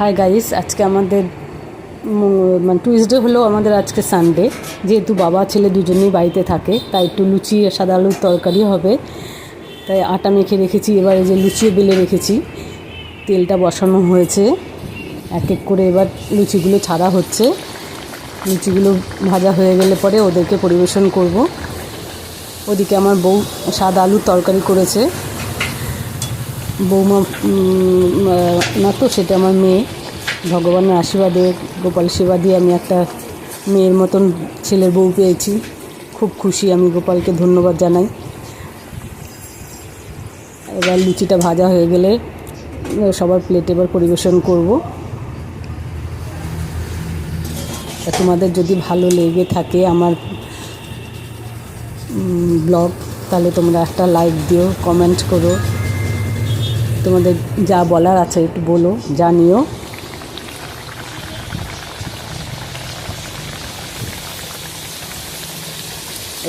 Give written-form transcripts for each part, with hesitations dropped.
Hi guys, আজকে আমাদের মানে টুইসডে হলো, আমাদের আজকে সানডে। যেহেতু বাবা ছেলে দুজনেই বাড়িতে থাকে, তাই একটু লুচি সাদা আলুর তরকারি হবে। তাই আটা মেখে রেখেছি, এবার এই যে লুচিও বেলে রেখেছি, তেলটা বসানো হয়েছে। এক এক করে এবার লুচিগুলো ছাড়া হচ্ছে। লুচিগুলো ভাজা হয়ে গেলে পরে ওদেরকে পরিবেশন করব। ওদিকে আমার বউ সাদা আলুর তরকারি করেছে। বৌমা না তো, সেটা আমার মেয়ে। ভগবানের আশীর্বাদে, গোপাল সেবা দিয়ে আমি একটা মেয়ের মতন ছেলের বউ পেয়েছি। খুব খুশি আমি, গোপালকে ধন্যবাদ জানাই। এবার লুচিটা ভাজা হয়ে গেলে সবার প্লেটে এবার পরিবেশন করব। তোমাদের যদি ভালো লেগে থাকে আমার ব্লগ, তাহলে তোমরা একটা লাইক দিও, কমেন্ট করো, তোমাদের যা বলার আছে একটু বলো, জানিও।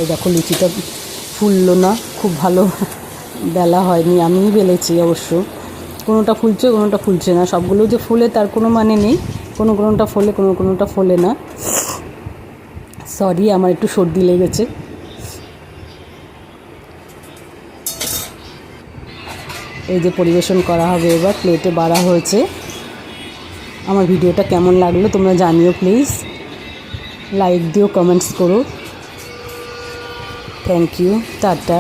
এই দেখো লুচিটা ফুললো না, খুব ভালো বেলা হয়নি, আমিই বেলেছি অবশ্য। কোনোটা ফুলছে কোনোটা ফুলছে না, সবগুলো যে ফুলে তার কোনো মানে নেই। কোনোটা ফোলে কোনোটা ফোলে না। সরি, আমার একটু সর্দি লেগেছে। এই যে পরিবেশন করা হবে, এবার প্লেটে বাড়া হয়েছে। আমার ভিডিওটা কেমন লাগলো তোমরা জানিও প্লিজ, লাইক দিও, কমেন্টস করো। Thank you, tata.